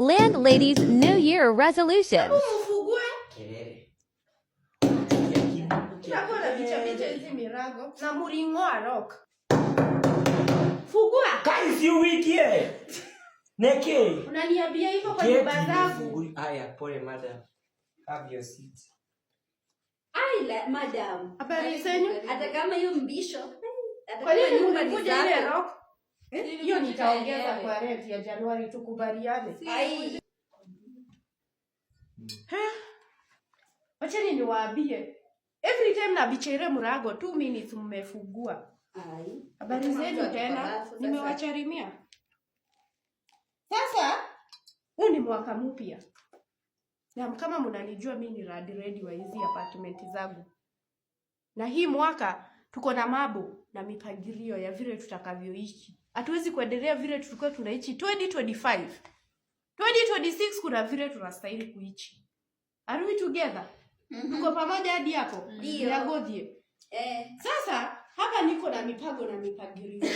Landlady's New Year resolutions. Kelele. Tunakona bicha hizi mirago na muringoa rock. Fugua. Guys, you wicked. Neke. Unaniambia hivyo kwa nyumba zangu. Aya, pole madam. Have your seat. Ai madam. Habari zenu? Hata kama hiyo mbisho. Kwa nini unakuja ile rock? Hiyo nitaongeza kwa rent ya Januari tukubaliane. Ai. Wacha niwaambie. Every time na bichere murago 2 minutes mmefugua. Ai. Habari zenu tena? Nimewacharimia. Sasa huu ni mwaka mpya. Na kama mnanijua mimi ni ready wa hizi apartment zangu. Na hii mwaka tuko na mambo na mipangilio ya vile tutakavyoishi. Hatuwezi kuendelea vile tulikuwa tunaishi 2025. 2026 kuna vile tunastahili kuishi. Are we together? Tuko pamoja hadi hapo? Yagodhie. Sasa hapa niko na mipango na mipangilio.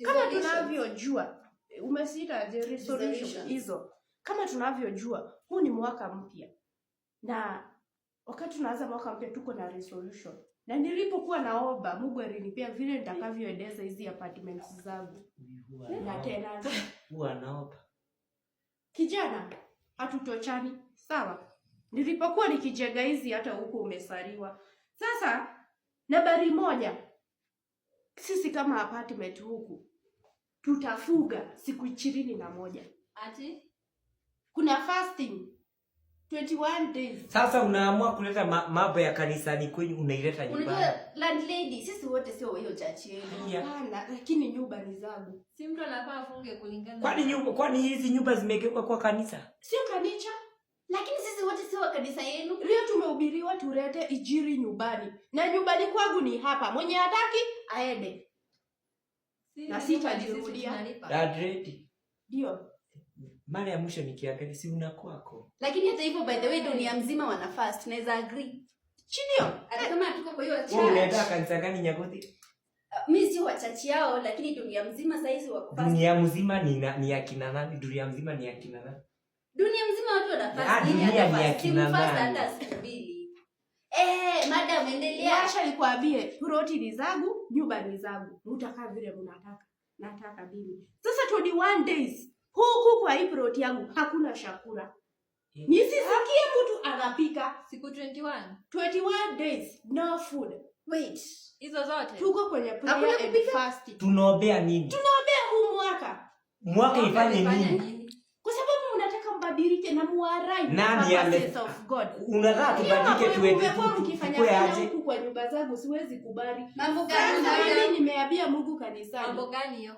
Kama tunavyojua, umesita the resolution hizo. Kama tunavyojua, huu ni mwaka mpya. Na wakati tunaanza mwaka mpya tuko na resolution. Na nilipokuwa naomba, Mungu alinipea vile nitakavyoendeza hizi apartments zangu. Na tena Huwa naomba. Kijana, hatutochani. Sawa? Nilipokuwa nikijenga hizi hata huko umesaliwa. Sasa nambari 1. Sisi kama apartment huku tutafuga siku 21. Ati Kuna fasting 21 days. Sasa unaamua kuleta mambo ya kanisani kwenyu unaileta nyumbani. unajua landlady sisi wote sio hiyo church yenu. Hapana, lakini nyumba ni zangu. Si mtu anafaa afunge kulingana. Kwani hizi nyumba zimegeuka kwa kanisa? Sio kanisa. Lakini sisi wote sio wa kanisa yenu. Leo tumehubiriwa tulete ijiri nyumbani. Na nyumbani kwangu ni hapa. Mwenye hataki aende. Na sitajirudia. Dad ready. Ndio. Mara ya mwisho nikiangalia si una kwako. Lakini hata hivyo by the way dunia mzima wana fast. Tunaweza agree. Chinio. Hata kama tuko kwa hiyo church. Wewe unaenda kanisa gani Nyagothi? Mimi sio wa church yao lakini dunia mzima saizi wako fast. Dunia mzima ni akina nani? Dunia mzima ni akina nani? Dunia mzima watu wana fast. Dunia ni akina nani? Hata siku 2. Madam endelea. Acha nikwambie, ploti ni zangu, nyumba ni zangu. Mtakaa vile mnataka. Nataka mimi. Sasa 21 days. Huku kwa hii ploti yangu hakuna chakula. Nisisikie mtu anapika Siku 21. 21 days no food. Wait. Hizo zote. Tuko kwenye prayer and fasting. Tunaombea nini? Tunaombea huu mwaka. Mwaka ifanye nini? Kwa sababu mnataka mbadilike na muarai. Nani of God. Unataka tubadilike tuende tukifanya huku kwa nyumba zangu siwezi kubali. Mambo gani mimi nimeambia Mungu kanisani. Mambo gani hiyo?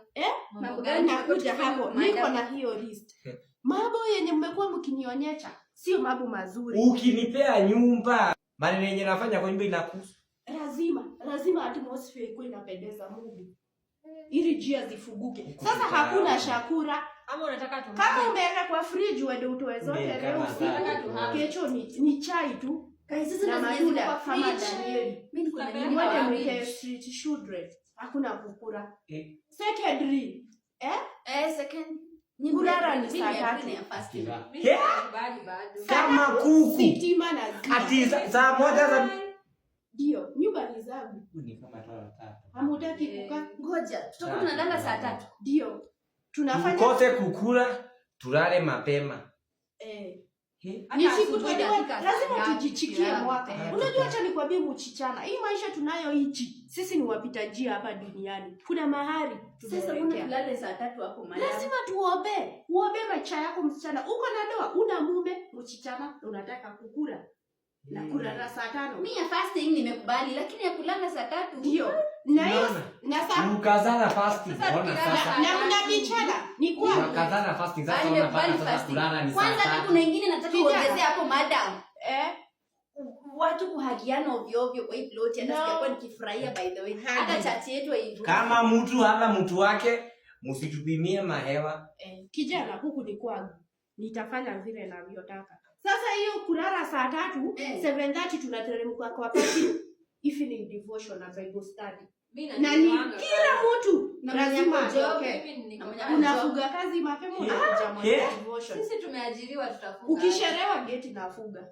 Mambo gani nakuja hapo? Niko na hiyo list. Mambo yenye mmekuwa mkinionyesha sio mambo mazuri. Ukinipea nyumba, maneno yenye nafanya kwa nyumba inakuhusu. Lazima atmosphere iko inapendeza Mungu. Ili njia zifuguke. Sasa hakuna chakula. Ama unataka tu. Kama umeweka kwa fridge uende utoe zote leo usiku. Kesho ni chai tu. Sasa na matunda kwa kama fridge. Danieli. Mimi niko na nini? Ngoja mweke street children. Hakuna kukula. Secondary. Second. Kulala ni saa 3. Kama kuku. Sitima na zima. Ati saa moja za Ndio, nyumba ni zangu. ni kama toa 3. Hamutaki kukaa? Ngoja, tutakuwa tunalala saa 3. Ndio. Tunafanya Tukose kukula, tulale mapema. Ni siku lazima tujichikie mwaka. Unajua acha nikwambie mchichana. Hii maisha tunayoishi, sisi ni wapita njia hapa duniani. Kuna mahali sasa unalala saa 3 hapo madam. Lazima tuombe. Uombe maisha yako msichana. Uko na ndoa, una mume, mchichana, unataka kukula. Na kulala saa 5. Mimi ya fasting nimekubali lakini ya kulala saa 3 ndio. Na hiyo na saa ukazana fasting. Ona sasa. Na unabichana. Ni kwa ukazana fasting sasa unapata sasa kulala ni saa 3. Kwanza hata kuna wengine nataka kuongezea hapo madam. Watu kuhagiana ovyo ovyo kwa hii plot hata sijakuwa nikifurahia by the way. Hata chat yetu haivu. Kama mtu hana mtu wake, msitupimie mahewa. Kijana huku ni kwangu. Nitafanya vile ninavyotaka. Sasa hiyo kulala saa 3, 7:30 tunateremka kwa party evening devotion na Bible study. Na ni kila mtu lazima atoke. Unafuga kazi mapema unakuja mwana devotion. Sisi tumeajiriwa tutafuga. Ukisherewa geti nafuga.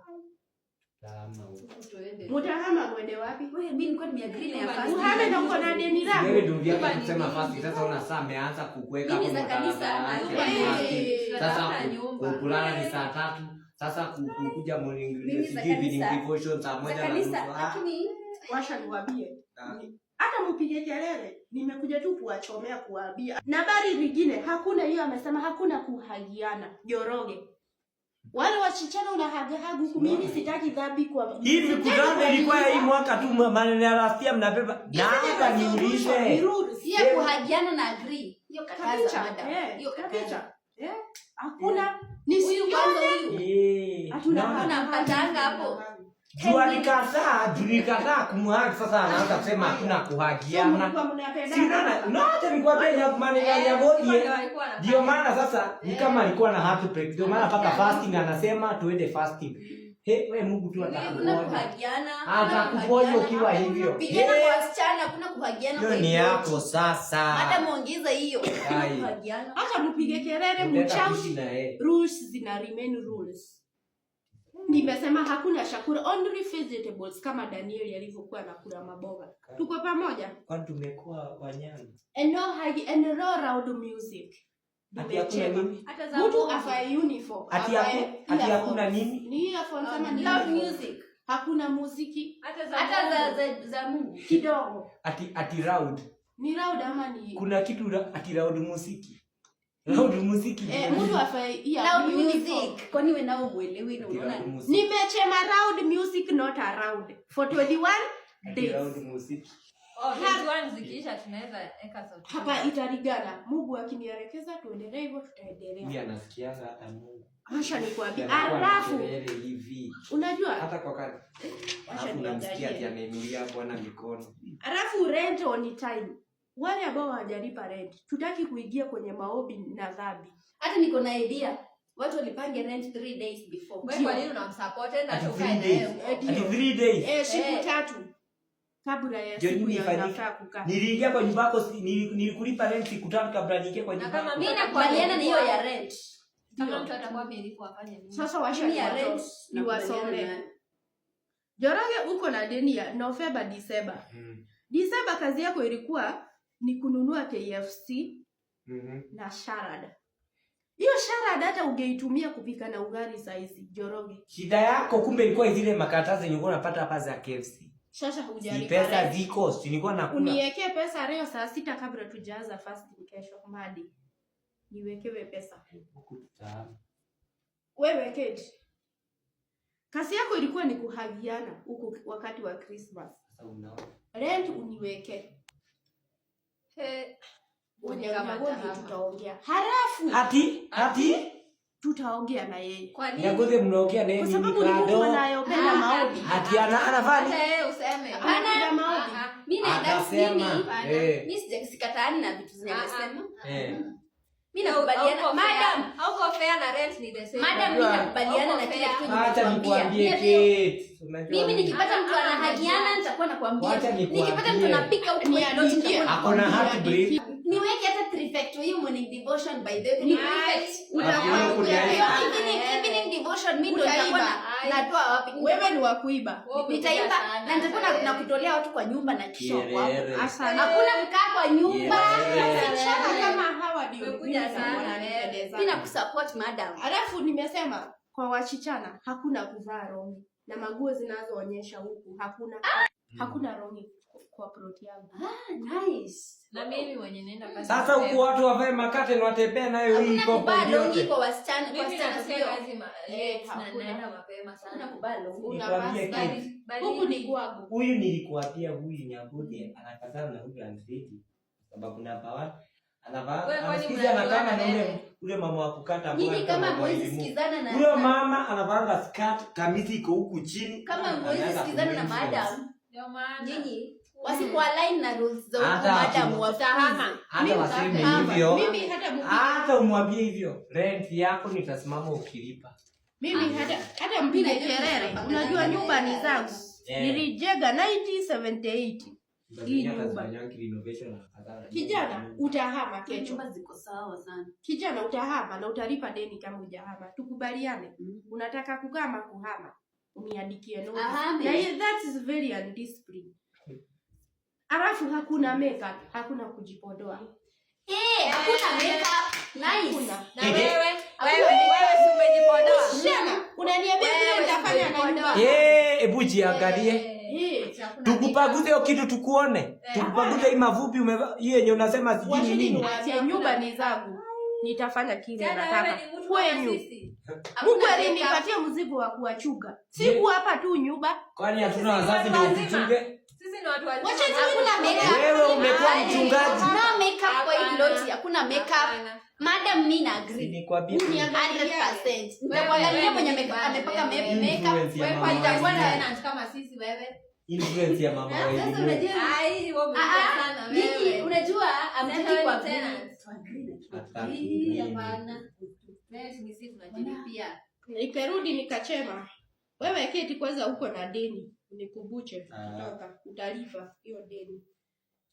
Mutahama mwende wapi? Wewe mimi nilikuwa nimeagree na fast. Uhame na uko na deni lako. Wewe ndio unataka kusema fast. Sasa una saa ameanza kukuweka hapo Mimi za kanisa. Sasa kulala ni saa 3. Sasa kukuja morning devotion saa 1 na nusu. Lakini washa niwaambie. Hata mpige kelele, nimekuja tu kuwachomea kuwaambia. Na habari nyingine, hakuna hiyo amesema hakuna kuhagiana. Joroge. Wale wasichana unahaga huku mimi sitaki dhambi kwa. Hivi kudhambi ilikuwa hii mwaka tu maneno ya rafia mnabeba. Na hata niulize. Si kuhagiana na agree. Hiyo kataza madam. Hiyo kataza. Hakuna ni huyu kwanza huyu. Hatuna mpatanga hapo. Nikataa kumhagi sasa anaanza kusema hakuna kuhagiana. Si unaona? Hata nilikuwa pia maneno ya godie. Ndio maana sasa ni kama alikuwa na heart break. Ndio maana paka fasting anasema tuende fasting. Wewe Mungu tu atakuponya. Atakuponya ukiwa hivyo. Vijana kwa wasichana hakuna kuhagiana kwa hiyo. Ni yako sasa. Hata muongeza hiyo. Kuhagiana. Acha mpige kelele mchawi. Rules zina remain rules. Nimesema hakuna chakula, only vegetables kama Danieli alivyokuwa anakula maboga. Tuko pamoja? Kwani tumekuwa wanyama? And no loud music. Ati hakuna nini? Mtu afaye uniform. Ati hakuna nini? Ni earphone kama ni loud music. Hakuna muziki. Hata za Mungu. Kidogo. Ati loud. Ni loud ama ni? Kuna kitu ati loud musiki. Loud musiki. Mtu afaye loud music. Kwani wewe nao muelewi unaona? Nimechema loud music not around. For 21 days. Loud music. Hizo zikiisha tunaweza eka sauti. Hapa itarigana. Mungu akinielekeza tuendelee hivyo tutaendelea. Mimi anasikia hata Mungu. Acha nikwambie. Alafu hivi. Unajua? Hata kwa kadi. Alafu namsikia ati ameinulia Bwana mikono. Alafu rent on time. Wale ambao hawajalipa rent, tutaki kuingia kwenye maombi na dhambi. Hata niko na idea. Watu walipange rent 3 days before. Wewe kwa nini unamsupport na tukae na yeye? Ati 3 days. Siku 3. Kabla ya siku ya nafaa kukaa. Niliingia kwa nyumba yako, nilikulipa rent siku 3 kabla niingie kwa nyumba. Kama mimi nakubaliana na hiyo ya rent. Kama mtu atakuwa amelipo afanye nini? Sasa washa rent ni wasome. Joroge uko na deni ya November December. December kazi yako ilikuwa ni kununua KFC na sharada. Hiyo sharada hata ungeitumia kupika na ugali saizi, Joroge. Shida yako kumbe ilikuwa zile makatazi nilikuwa napata hapa za KFC. Sasa hujalipa. Si pesa ziko, nilikuwa nakula. Uniwekee pesa leo saa 6 kabla tujaanza fasting kesho Madi. Niwekewe pesa. Wewe keti. Kazi yako ilikuwa ni kuhagiana huko wakati wa Christmas. Sasa unaona. Rent uniweke. Tutaongea. Halafu ati tutaongea na yeye. Kwa nini? Yagoze mnaongea na yeye kwa sababu ni mtu anayopenda maombi. Ati anafanya. Hata yeye useme. Hapana maombi. Mimi naenda mimi sijakatani na vitu zinasema. Mimi nakubaliana madam, hauko fair na rent ni the same. Madam mimi nakubaliana na kile kitu acha nikwambie Kate. Mimi nikipata mtu anahagiana nitakuwa nakwambia. Nikipata mtu anapika huko ni nitakuwa akona heart break. Niweke hata prefect hiyo morning devotion by the way. Ni prefect. Evening devotion mimi ndo nitakuwa natoa wapi? Wewe ni wa kuiba. Nitaimba na nitakuwa nakutolea watu kwa nyumba na kisho kwako. Asante. Hakuna kukaa kwa nyumba. Sichana kama hawa ndio kuja sana. Mimi nakusupport madam. Alafu nimesema kwa wasichana hakuna kuvaa rongi na maguo zinazoonyesha huku hakuna rongi kwa plot yangu. Nice. Na mimi mwenye nenda kazi. Sasa huko watu wavae makate na watembea nayo hii kwa pamoja. Kwa wasichana, kwa wasichana sio kazi naenda mapema sana kubalo. Huku ni kwangu. Huyu nilikuapia huyu Nyambodi anakazana na huyu Andredi sababu namba 1 anasikiza na kama na ule mama wa kukata mbona. Nyinyi kama mwezi sikizana na huyo mama anavanga skirt kamisi iko huku chini. Kama mwezi sikizana na madam. Ndio maana nyinyi wasipo align na rules za huko madam watahama. Hata waseme hivyo. Mimi hata umwambie hivyo. Rent yako nitasimama ukilipa. Mimi hata mpige kelele. Unajua nyumba ni zangu. Nilijenga 1978. hii nyumba. Kijana utahama kesho. Nyumba ziko sawa sana. Kijana utahama na utalipa deni kama hujahama. Tukubaliane. Unataka kugama kuhama. Uniandikie notice. Na that is very undisciplined. Alafu hakuna makeup, hakuna kujipodoa. Hakuna makeup. Nice. Na wewe si umejipodoa. Shema, unaniambia vile utafanya na nyumba. Hebu jiangalie. Tukupaguze hiyo kitu tukuone. Tukupaguze hii mavupi hiyo yenye unasema sijui nini. Nyumba ni zangu. Nitafanya kile nataka. Kwenyu. Mungu alinipatia mzigo wa kuwachuga. Siku hapa tu nyumba. Kwani hatuna wazazi ndio tuchunge? Sisi ni watu wazima. Hakuna makeup. Wewe umekuwa mchungaji. No makeup kwa hii plot. Hakuna makeup. Madam mimi na agree. Nikwambia 100%. Nitakuangalia mwenye amepaka makeup. Wewe kwa itakuwa na tenant kama sisi wewe. Influence ya mama wewe. Sasa unajua sana wewe. Unajua amtaki kwa tenant. Hapana. Wewe ni sisi tunajilipia. Nikarudi nikachema. Wewe keti kwanza huko na deni. Unikubuche kutoka utalipa hiyo deni.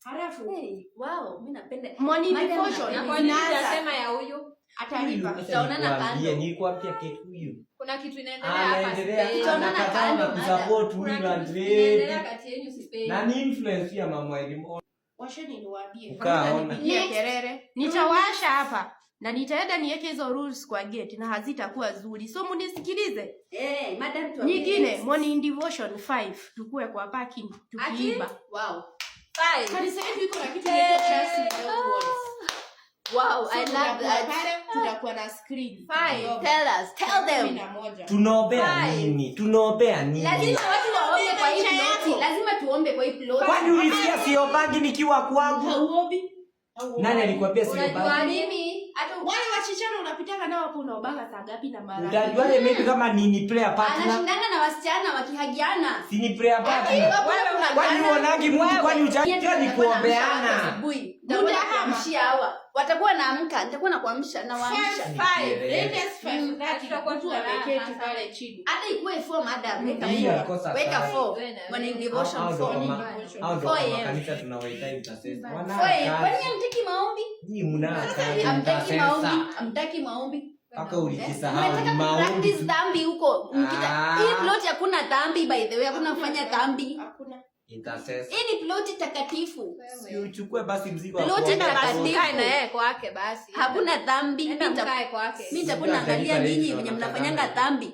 Halafu wow, mimi napenda money devotion. Kwa nini unasema ya huyu? Atalipa. Tutaonana kando. Nilikwambia keti huyu. Kuna kitu inaendelea hapa. Tutaonana kando kusupport huyu na inaendelea kati yenu sipeni. Na ni influence ya mama elimu. Washeni niwaambie. Ukaona. Kelele. Nitawasha hapa. Na nitaenda niweke hizo rules kwa gate na hazitakuwa nzuri. So munisikilize. Madam tu. Nyingine morning devotion 5 tukue kwa parking tukiiba. Wow. 5. Kanisa yetu iko na kitu inaitwa Chelsea. Wow, I love that. Tutakuwa na screen. 5. Tell them. Tunaombea nini? Tunaombea nini? Lazima watu waombe kwa hii plot. Lazima tuombe kwa hii plot. Kwani ulisikia siobangi nikiwa kwangu? Hauombi? Nani alikwambia siobangi? Unajua mimi hata wale wachichana unapitanga nao hapo unaobaga saa ngapi na mara. Utajuaje mimi kama ni prayer partner? Anashindana na wasichana wakihagiana. Si ni prayer partner. Kwani uonangi mtu kwani ujajua ni kuombeana? Muda hamshia hawa. Watakuwa naamka, nitakuwa na kuamsha na waamsha. 5. Latest 5 that tutakuwa tu ameketi pale chini. Hata ikuwe 4 madam, weka 4. Morning devotion 4. Hao ndio kanisa tunawahitaji tutasema. Kwani hamtaki maombi? Ni mnaka. Hamtaki maombi. Paka ulijisahau maombi. Practice dhambi huko. Hii plot hakuna dhambi by the way, hakuna kufanya dhambi. Hakuna. Intercessor. Hii ni plot takatifu. Si uchukue basi mzigo wako. Plot takatifu na yeye kwake basi. Hakuna dhambi. Mtakaa kwake. Mimi nitakuwa naangalia nyinyi wenye mnafanyanga dhambi.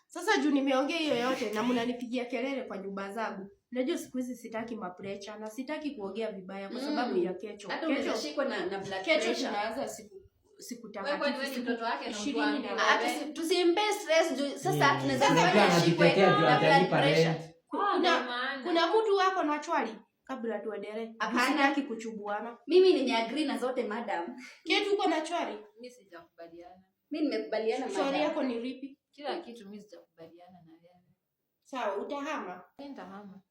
Sasa juu nimeongea hiyo yote na mnanipigia kelele kwa nyumba zangu. Unajua siku hizi sitaki maprecha na sitaki kuongea vibaya kwa sababu ya kesho. Hata unashikwa na blood pressure. Kesho tunaanza siku takatifu. Wewe kwani mtoto wake na mtu wake. Tusimpe stress juu sasa tunaweza kufanya ashikwe na blood pressure. Kuna mtu wako na chwali kabla tuendelee. Sitaki kuchubuana. Mimi nimeagree na zote madam. Ketu uko na chwali? Mimi sijakubaliana. Mimi nimekubaliana madam. Chwali yako ni lipi? Kila kitu mimi sijakubaliana na wewe. Sawa, utahama. Nitahama.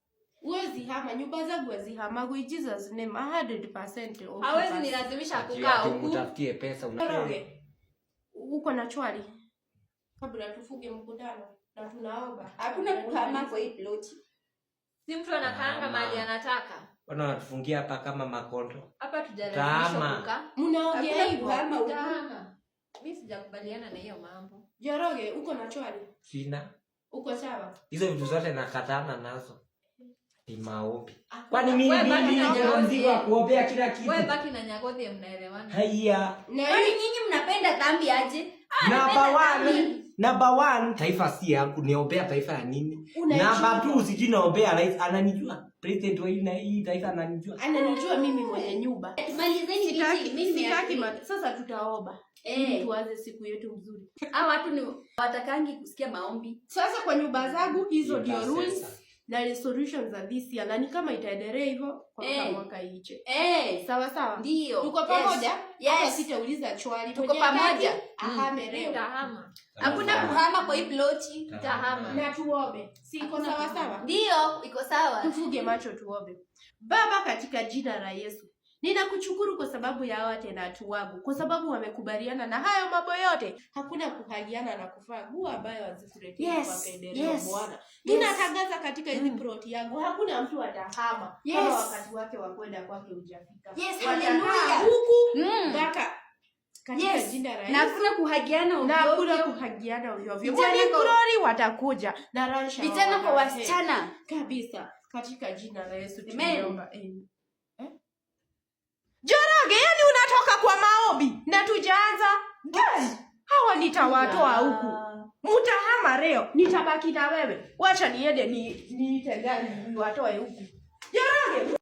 Uwezi hama, nyumba zangu wazihama kwa Jesus name 100%. Hawezi nilazimisha kukaa huku. Utafutie pesa unapewe. Uko na chwali? Kabla tufuge mkutano na tunaomba. Hakuna kuhama kwa hii plot. Si mtu anakaanga mahali anataka. Wana wanatufungia hapa kama makondo. Hapa tujalazimishwa kukaa. Mnaongea hivyo hama huko. Mimi sijakubaliana na hiyo mambo. Joroge, uko na chwali? Sina. Uko sawa? Hizo vitu zote nakatana nazo. Ni maombi. Kwani mimi ndio kuombea kila kitu. Wewe baki na Nyagodhi mnaelewana. Haya. Kwani nyinyi mnapenda dhambi aje? Number 1 taifa si yangu, niombea taifa ya nini? Number 2 sijui naombea rais, ananijua. President wa hii taifa ananijua. Ananijua mimi mwenye nyumba. Malizeni hizi, mimi sitaki sasa tutaomba. Tuanze siku yetu nzuri. Hao watu ni watakangi kusikia maombi. Sasa kwa nyumba zangu hizo ndio rules na resolutions za this year. Na ni kama itaendelea hivyo kwa mwaka iche. Sawa sawa. Ndio. Tuko pamoja? Yes. Sitauliza chwali. Tuko pamoja. Ahame leo. Tahama. Hakuna kuhama kwa hii ploti. Tahama. Na tuombe. Si iko sawa sawa? Ndio, iko sawa. Tufuge macho tuombe. Baba, katika jina la Yesu, Ninakushukuru kwa sababu ya hawa tena tu wangu, kwa sababu wamekubaliana na hayo mambo yote. Hakuna kuhagiana na kuvaa nguo ambayo hazikuletea kwa pendeleo Bwana. Ninatangaza katika hizi plot yangu hakuna mtu atahama kama wakati wake wa kwenda kwake hujafika. Hallelujah. Huku mpaka katika jina la Yesu. Na hakuna kuhagiana ovyo. Na hakuna kuhagiana ovyo. Glory watakuja na Ransha. Vijana kwa wasichana kabisa katika jina la Yesu Amen. Tunaomba. Njoroge, yani unatoka kwa maombi na tujaanza. Hawa nitawatoa huku. Mutahama leo, nitabaki na wewe. Wacha niende niite gari niwatoe huku. Njoroge